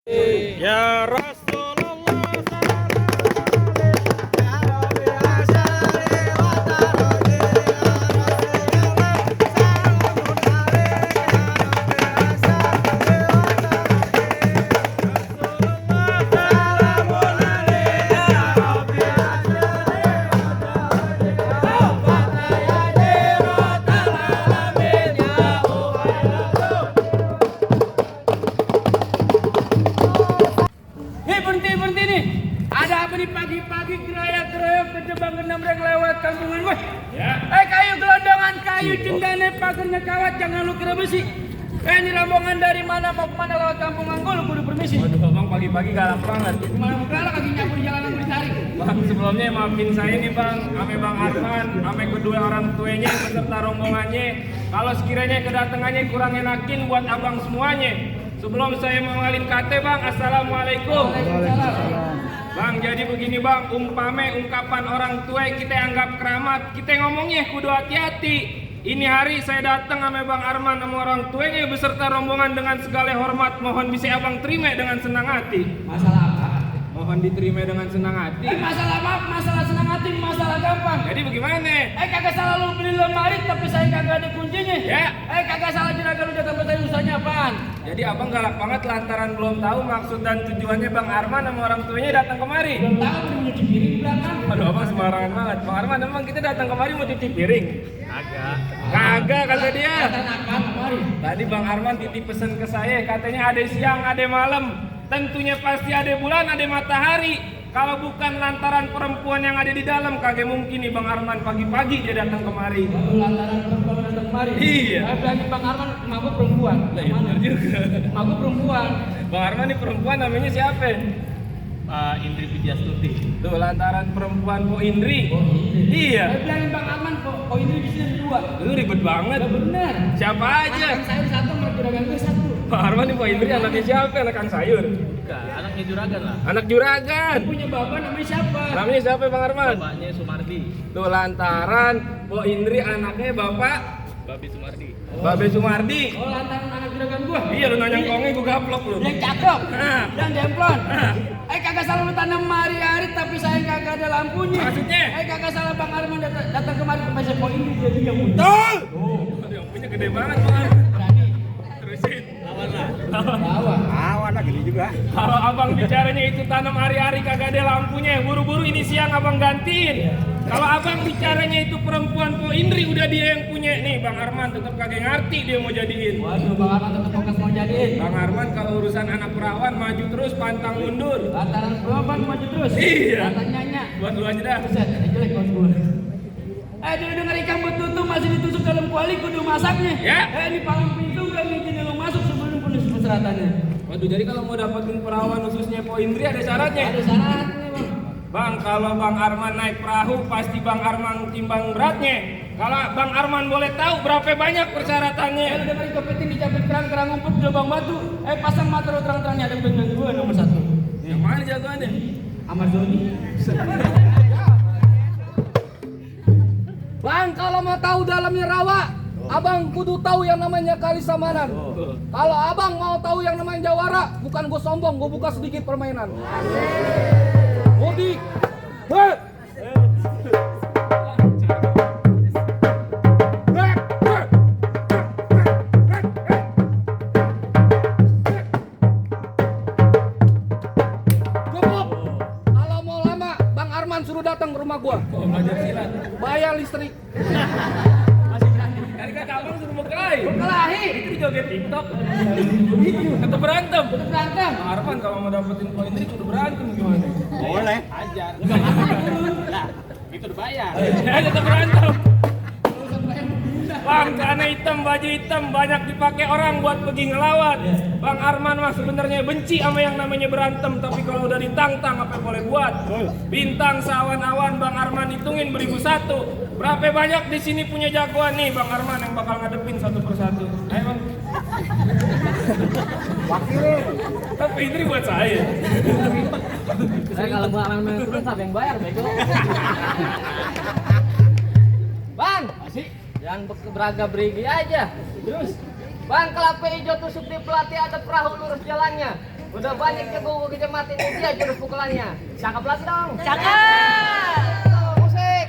Ya Rasulullah Berhenti nih. Ada apa nih pagi-pagi geroyak-geroyak kejebak genamreng lewat kampungan gue? Ya. Kayu gelondongan, kayu cendana, pagernya kawat, jangan lu kira besi. Ini rombongan dari mana mau kemana lewat kampungan gue, lu kudu permisi. Waduh bang, pagi-pagi galak banget. Gimana mau galak lagi nyapu di jalanan gue dicari. Bang, sebelumnya maafin saya nih bang, ame Bang Arman, ame kedua orang tuanya beserta rombongannya. Kalau sekiranya kedatangannya kurang enakin buat abang semuanya. Sebelum saya mengalin kate bang, assalamualaikum. Bang, jadi begini bang, ungkapan orang tua kita anggap keramat, kita ngomongnya kudu hati-hati. Ini hari saya datang sama Bang Arman sama orang tuanya beserta rombongan dengan segala hormat, mohon bisa abang terima dengan senang hati. Masalah apa? Mohon diterima dengan senang hati. Masalah apa? Masalah senang hati, masalah gampang. Jadi bagaimana? Kagak salah lu beli lemari tapi saya kagak ada kuncinya. Ya. Kagak salah juragan lu datang bertanya usahanya apaan? Jadi abang galak banget lantaran belum tahu maksud dan tujuannya Bang Arman sama orang tuanya datang kemari. Belum tahu udah mau cuci piring di belakang. Aduh abang sembarangan banget. Bang Arman emang kita datang kemari mau cuci piring? Kagak kata dia. Datang apaan kemari? Tadi Bang Arman titip pesan ke saya, katanya ada siang, ada malam. Tentunya pasti ada bulan, ada matahari. Kalau bukan lantaran perempuan yang ada di dalam, kagak mungkin nih Bang Arman pagi-pagi dia datang kemari. Lalu lantaran perempuan datang kemari. Iya. Saya bilangin Bang Arman, emak gua perempuan. Lah iya benar juga. Emak gua perempuan. Bang Arman ini perempuan namanya siapa? Indri Widyastuti. Tuh lantaran perempuan Po Indri. Iya. Saya bilangin Bang Arman, kok ini di sini dua. Lu ribet banget. Udah bener. Siapa aja? Anak sayur satu, mereka juragan gue satu. Bang Arman ini Po Indri anaknya siapa? Anak Kang Sayur. Bukan, anaknya Juragan lah. Anak juragan. Punya bapak namanya siapa? Namanya siapa Bang Arman? Bapaknya Sumardi, Tuh lantaran Po Indri anaknya Bapak Babi Sumardi. Babe Sumardi. Oh lantaran anak juragan gua. Iya lu nanya kongnya gua gaplok lu. Yang cakep, Nah. yang demplon. Kagak salah lu tanam hari-hari tapi saya kagak ada lampunya. Maksudnya? Kagak salah Bang Arman datang kemari ke meja poin ini jadi yang muncul. Betul. Oh, yang punya gede banget Bang Arman. Berani. Terusin. Lawan lah. Bawa. Awan lah gini juga. Kalau abang bicaranya itu tanam hari-hari kagak ada lampunya, buru-buru ini siang abang gantiin. Kalau abang bicaranya itu perempuan Po Indri udah dia yang punya nih, Bang Arman tetap kagak ngerti dia mau jadiin. Waduh, Bang Arman tetap fokus mau jadiin. Bang Arman kalau urusan anak perawan maju terus pantang mundur. Lantaran perempuan maju terus. Iya. Lantaran nyanyi. Buat lu aja dah. Buset, ini jelek bos gue. Dulu denger ikan betutu masih ditusuk dalam kuali kudu masaknya. Ya. Ini paling pintu gak ngizinin lu masuk sebelum penuh persyaratannya. Waduh, jadi kalau mau dapetin perawan khususnya Po Indri ada syaratnya. Ada syaratnya bang. Bang, kalau Bang Arman naik perahu pasti Bang Arman timbang beratnya. Kalau Bang Arman boleh tahu berapa banyak persyaratannya. Kalau denger kepiting dijapit kerang ngumpet di lubang batu. Pasang mata lu terang-terangnya ada dengan gue nomor 1. Yang mana jagoannya? Ahmad Doni. Bang, kalau mau tahu dalamnya rawa, abang kudu tahu yang namanya Kali Samanan. Kalau abang mau tahu yang namanya Jawara, bukan gue sombong, gue buka sedikit permainan. Mudik. Cukup. Kalau mau lama, Bang Arman suruh datang ke rumah gua. Oh, belajar silat. Bayar listrik. Kan kata abang suruh berkelahi. Berkelahi. Itu joget TikTok. Kata berantem. Berantem. Bang Arman kalau mau dapetin Po Indri kudu berantem gimana? Boleh. Ajar. Lah, itu udah bayar. Ya tetap berantem. Bang, celana hitam, baju hitam banyak dipakai orang buat pergi ngelawat. Bang Arman mah sebenarnya benci sama yang namanya berantem, tapi kalau udah ditantang apa yang boleh buat? Bintang sawan-awan Bang Arman hitungin beribu satu. Berapa banyak di sini punya jagoan nih Bang Arman yang bakal ngadepin satu persatu. Ayo Bang. Wakilnya. Tapi ini buat saya. Saya kalau mau Arman turun siapa yang bayar, bego. Bang, Masih. jangan beraga berigi aja. Terus. Bang, kelapa hijau tusuk di pelatih ada perahu lurus jalannya. Udah banyak jago kejamatin dia jurus pukulannya. Cakep lagi dong. Cakep. Musik.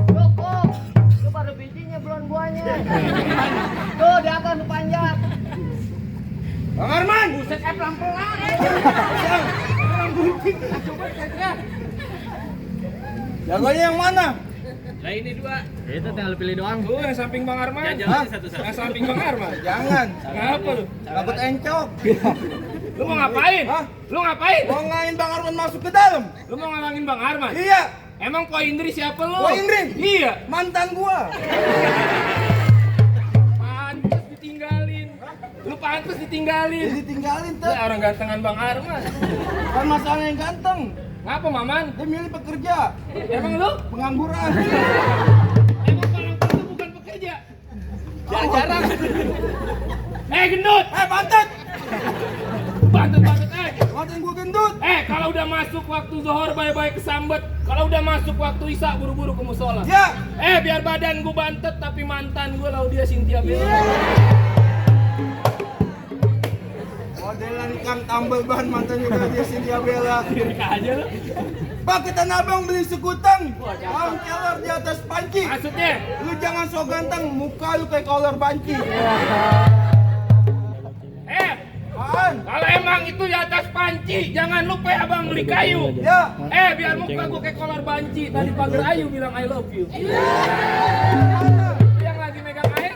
Cukup. Itu baru bijinya belum buahnya. Tuh di atas tuh panjat. Bang Arman. Buset, pelan-pelan. Jagonya yang mana? Lah ini dua. Itu tinggal pilih doang. Lu yang samping Bang Arman. Jalan satu-satu. Yang samping Bang Arman. Jangan, Kenapa lu? takut encok. Lu mau ngapain? Hah? Lu ngapain? Mau ngain Bang Arman masuk ke dalam? Lu mau ngalangin Bang Arman? Iya, Emang Po Indri siapa lu? Po Indri? Iya. mantan gua. Pantes ditinggalin. Lu pantes ditinggalin. Jadi tinggalin Lu tuh. orang gantengan Bang Arman. Kan masalahnya yang ganteng. Ngapa Maman? Dia milih pekerja, Emang lu? pengangguran. Emang orang itu bukan pekerja. Jarang-jarang. Gendut. Pantat! Bantut-bantut aja. Mantan gua gendut. Kalau udah masuk waktu zuhur bye-bye kesambet. Kalau udah masuk waktu isya buru-buru ke musola. Ya, Biar badan gua bantet tapi mantan gua Laudia Cynthia Bella. modelan Kang tambal ban mantan juga dia Cynthia Bella. Lirik aja lu. Pak ke Tanah Abang beli skuter, bang keler di atas panci. Maksudnya? Lu jangan so ganteng, muka lu kayak kolor banci. Apaan? Kalau emang itu di atas panci, jangan lupa abang beli kayu. Ya, Biar muka gua kayak kolor banci. Tadi pagar Ayu bilang I love you. Yang lagi megang air?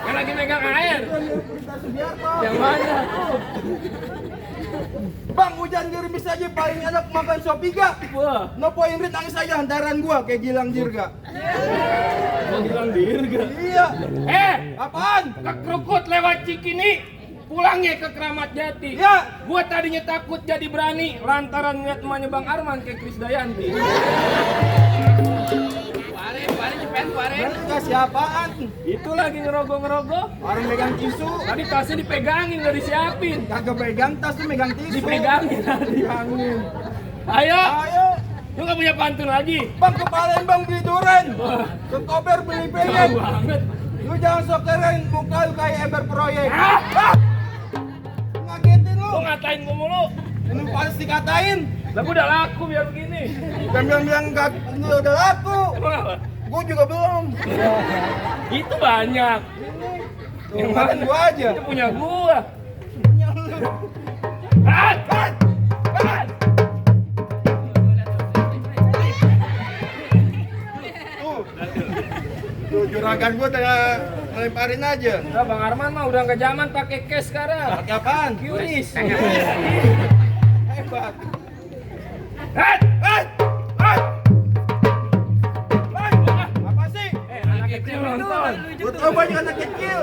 Yang lagi megang air? Yang mana? Bang hujan gerimis aja paling enak makan sop iga. Wah, Nopo Ingrid nangis aja hantaran gua kayak Gilang Dirga. mau bilang dirga. Iya. Apaan? Ke Krukut lewat Cikini, pulangnya ke Keramat Jati. Ya. Gua tadinya takut jadi berani lantaran ngeliat emaknya Bang Arman kayak Krisdayanti. Kasih apaan? Itu lagi ngerogoh-ngerogoh. Orang megang tisu. Tadi tasnya dipegangin, gak disiapin. Kagak pegang tas tuh megang tisu. Dipegangin tadi. Pegangin. Ayo, Ayo. lu gak punya pantun lagi? Bang ke Palembang beli duren. Ke Kober beli Jauh pengen. banget. Lu jangan sok keren, muka lu kayak Eber Proyek. Ah! Ngagetin lu. Lu ngatain gua mulu. Lu pasti dikatain. Lah gua udah laku biar begini. Bukan bilang enggak, lu udah laku. Emang apa? Gua juga belum. Itu banyak. Yang mana gua aja. Itu punya gua. Punya lu. Hat! Hat! Hat! Tuh juragan gua tengah ngelemparin aja. Udah Bang Arman mah udah nggak zaman pakai cash sekarang. Pakai apaan? Qris. Hebat. Hat! Hat! Hat! Apa sih? Anak kecil nonton. Gua tau banyak anak kecil.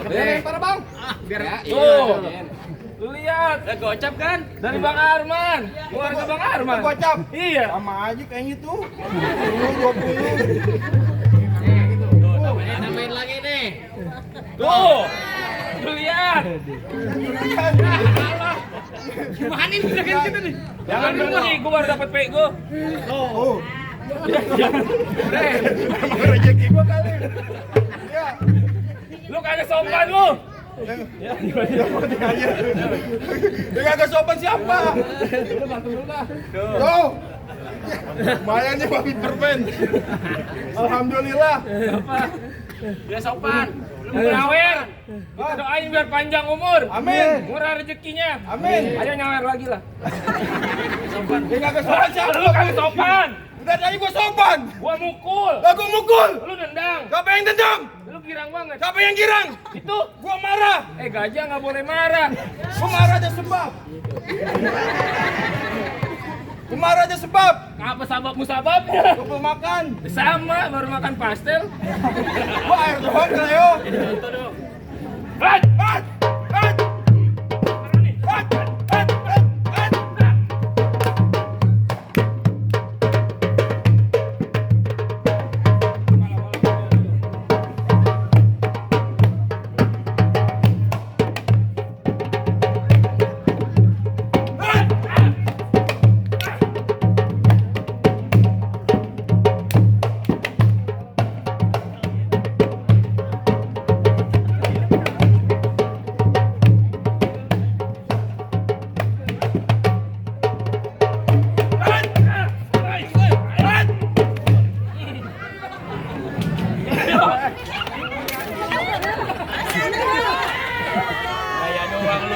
Lempar bang. Tuh. Lu lihat Lah gocap kan? dari Bang Arman, keluarga Bang Arman. Gocap. Iya. Sama aja kayaknya tuh. 20. Namain lagi nih. Tuh. Lu lihat. Gimana nih gerakan kita nih? Jangan berhenti, gua baru dapat pego. Oh. Emang rezeki gua kali. Ya. Lu kagak sopan lu. Dia kagak sopan siapa? Udah bantu dulu dah. Tuh. Lumayan nih babi permen. Alhamdulillah. Apa? Dia sopan. Lu nyawer. Kita doain biar panjang umur. Amin. Murah rezekinya. Amin. Ayo nyawer lagi lah. Dia kagak sopan siapa? Lu kagak sopan. Udah tadi gua sopan. Gua mukul. Lah gua mukul. Lu nendang. Siapa yang tendang? Lu girang banget. Siapa yang girang? Itu. Gua marah. Gajah nggak boleh marah. Gua marah ada sebab. Gua marah ada sebab. Apa sababmu sababnya? Gua belum makan. Sama, baru makan pastel. Gua air doang Leo. Hat! Hat! Hat! Hat! Hat! Hat!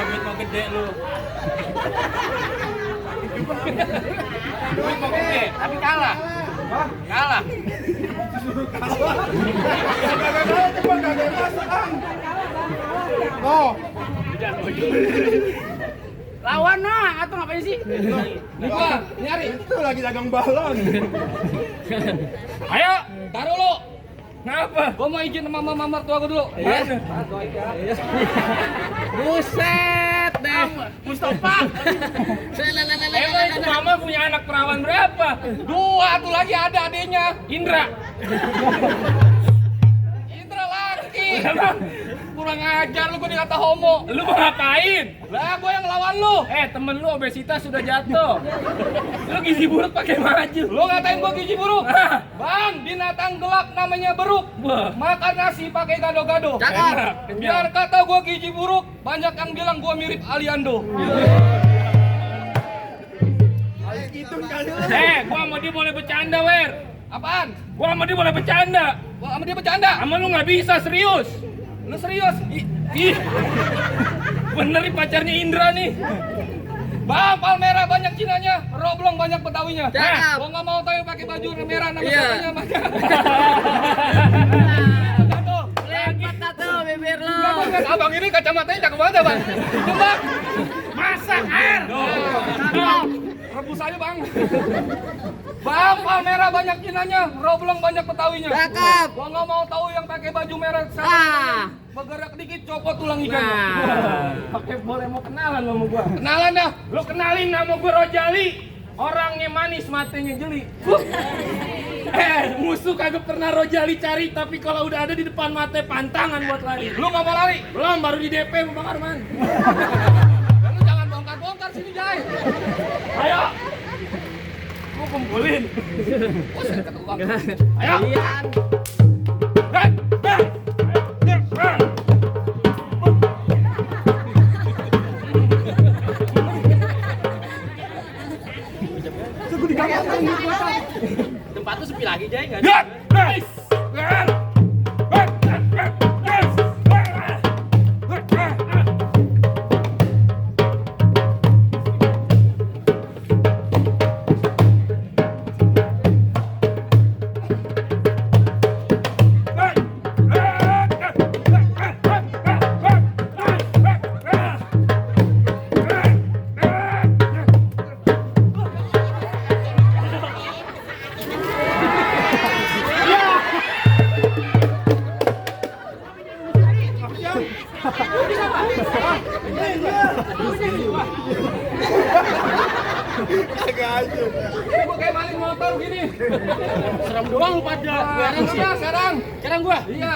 duit mau gede lu. Duit mau gede, tapi kalah. Kalah. Oh, Lawan nah, atau ngapain sih? Nih gua nyari. itu lagi dagang balon. Ayo, taruh lu. Ngapa? Gua mau izin sama mama mertua gua dulu. Buset deh. Mustafa. Emang itu mama punya anak perawan berapa? 2 tuh lagi ada adenya. Indra. Indra laki. Kurang ajar lu, gua dikata homo. Lu mau ngapain? Lah gua yang lawan lu. Temen lu obesitas sudah jatuh. Lu gizi buruk pakai maju. Lu ngatain gua gizi buruk? Ah. Bang, binatang gelap namanya beruk. Wah. Makan nasi pakai gado-gado. Enak, kenyang. Biar kata gua gizi buruk, banyak yang bilang gua mirip Aliando. Gua sama dia boleh bercanda, Wer. Apaan? Gua sama dia boleh bercanda. Gua sama dia bercanda. Sama lu nggak bisa, serius. Lu serius? Ih. Bener nih pacarnya Indra nih. Bang, Palmera banyak Cinanya, Roblong banyak Betawinya. Cakep. Gua nggak mau tahu yang pakai baju merah nama Iya. siapanya banyak. Lepat tuh bibir lu. Abang ini kacamatanya cakep banget ya, Bang. Coba Masak air. rebus aja, Bang. Bang, Palmera banyak Cinanya, Roblong banyak Betawinya. Cakep. Gua nggak mau tahu yang pakai baju merah. Ah. Bergerak dikit copot tulang ikannya. Nah. Pakai boleh mau kenalan lu sama gua. Kenalan dah. Lu kenalin nama gua Rojali. Orangnya manis, matanya jeli. Musuh kagak pernah Rojali cari, tapi kalau udah ada di depan mata pantangan buat lari. Lu nggak mau lari? Belum, baru di DP sama Bang Arman. Lu jangan bongkar-bongkar sini, Jai. Ayo. Gua kumpulin. Buset, kata gua. Ayo. Ian. Tempat tuh sepi lagi, Jay. Enggak Ya, guys. Agak aja. Gua kayak maling motor gini. Serem doang lu pada. Sekarang gua, sekarang. Sekarang gua. Iya.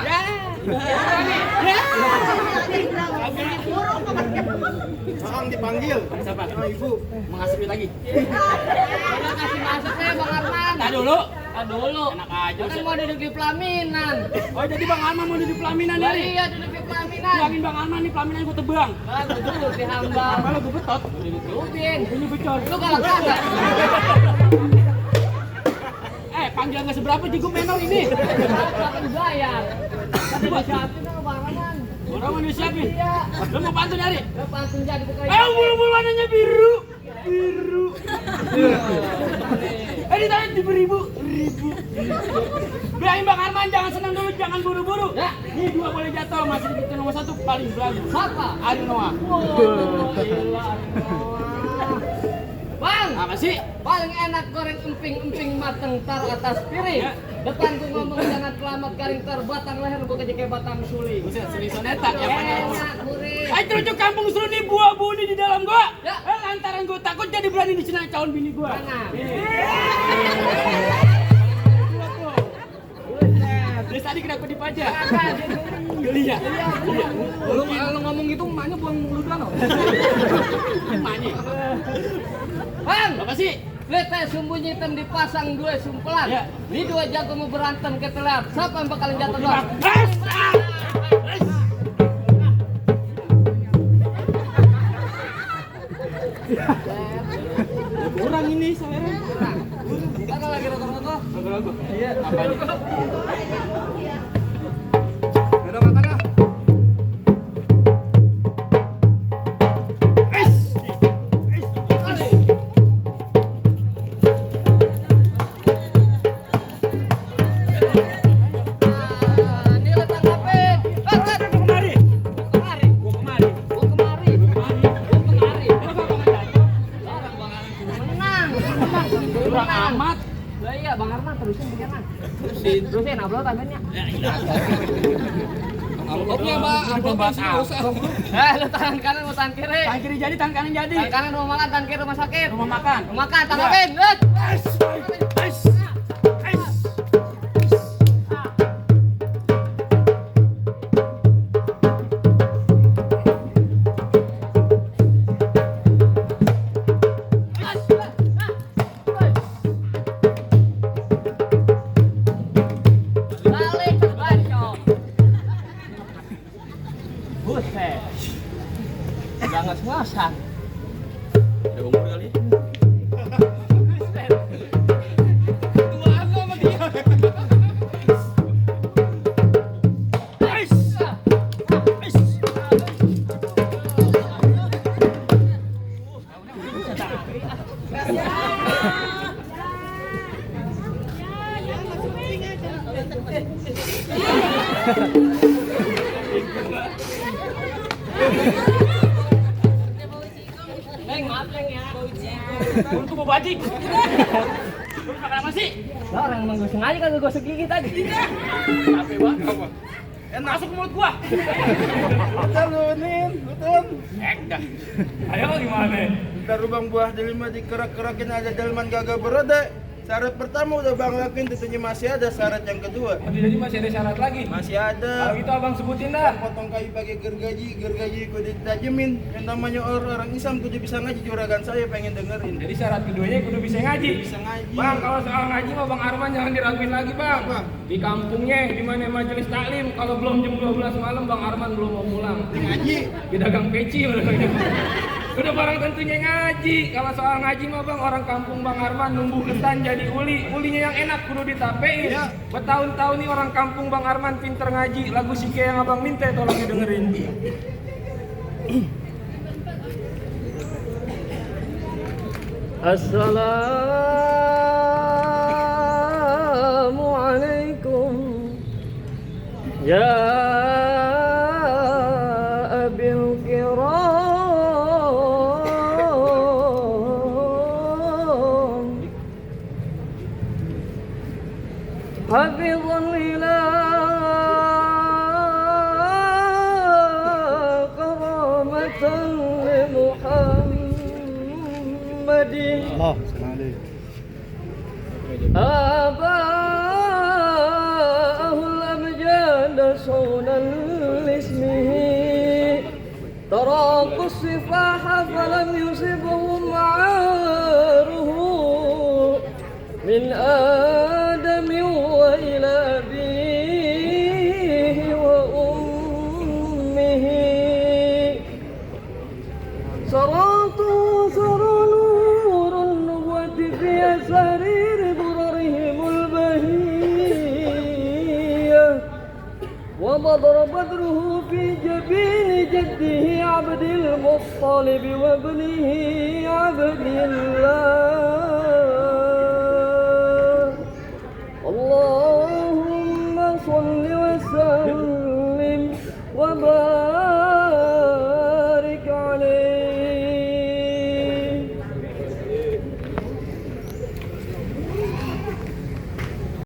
Bang dipanggil. Siapa? Sama ibu. Mau ngasih duit lagi. Udah kasih masuknya Bang Arman. Tadi dulu. Dulu. Enak aja. Kan mau duduk di pelaminan. Oh, jadi Bang Arman mau di pelaminan Oh dari. iya duduk di pelaminan. Bilangin Bang Arman nih pelaminan gua tebang. Ah, gua duduk di hambal. Kalau gua betot. Dudin. Ini becor. Lu kalau kagak. Panggil nggak seberapa juga menor ini. Akan bayar. Tapi disiapin sama Bang Arman. Orang mau disiapin. Iya. Lu mau pantun nyari? Lu pantun jadi bukan. Bulu-bulu warnanya biru. Biru. Ini tadi di ribu. Bilangin Bang Arman jangan senang dulu, jangan buru-buru. Ya. Ini 2 boleh jatuh, masih di nomor 1 paling belagu. Siapa? Ari Noah. Oh, gila, Noah. Bang, Apa sih? paling enak goreng emping-emping mateng tar atas piring. Ya. Depan gua ngomong jangan kelamat garing tar batang leher gua kayak batang suling. Buset, seni soneta ya Pak. Enak, gurih. Ayo terujuk kampung seru nih buah buni di dalam gua. Ya. Lantaran gua takut jadi berani di sini calon bini gua. Mana? Terus tadi kenapa dipajak? Kakak, dia Geli ya? Lu kalau ngomong gitu emaknya buang ludah no. Emaknya. Bang, Apa sih? lihat teh sumbu hitam dipasang 2 sumpelan. Ya. Ini 2 jago mau berantem ketelar. Siapa yang bakalan jatuh bang? Kurang ini selera. Kakak lagi rokok-rokok. Iya. Apanya? Udah makan dah. Bang Arman terusin bagaimana? Terusin upload tangannya. Amplopnya mbak, amplopnya sih nggak usah. Lu tangan kanan mau tangan kiri. Tangan kiri jadi, tangan kanan jadi. Tangan kanan rumah makan, tangan kiri rumah sakit. Rumah makan. Rumah makan, tanggapin. Lut. Balik, bacok. Buset. Udah ngas-ngasan. Ada umur kali. Neng, maaf Neng ya. Untuk mau bajik. Lu makan apa sih? Lah orang emang gue sengaja kan gue gosok gigi tadi. Capek banget. Apa? Enak. Masuk ke mulut gua. Betul lu Nin, betul. Dah. Ayo gimana? Ntar lubang buah delima dikerak-kerakin aja delman kagak beroda. Syarat pertama udah Bang lakuin, tentunya masih ada syarat yang kedua. Oh, jadi masih ada syarat lagi. Masih Kalau ada. gitu abang sebutin dah. Potong kayu pakai gergaji kudu ditajemin. Yang namanya orang Islam kudu bisa ngaji, juragan saya pengen dengerin. Jadi syarat keduanya kudu bisa ngaji. Bisa ngaji. Bang, kalau soal ngaji mah Bang Arman jangan diraguin lagi, Bang. Apa? Di kampungnya di mana majelis taklim, kalau belum jam 12 malam Bang Arman belum mau pulang. Ngaji. Di dagang peci udah barang tentunya ngaji. Kalau soal ngaji mah Bang, orang kampung Bang Arman numbuh ketan jadi uli. Ulinya yang enak kudu ditapein. Ya. Bertahun-tahun nih orang kampung Bang Arman pinter ngaji. Lagu Sike yang Abang minta tolong didengerin. Assalamualaikum ya abil kiram hafizun ila karamatan li Muhammadin آباءه الأمجاد صونا لاسمه تراقوا السفاح فلم يصبهم عاره من آدم وإلى أبيه وأمه صراطه ثرى نور النبوة في أسارير ضررهم البهية ومضر بدره في جبين جده عبد المطلب وابنه عبد الله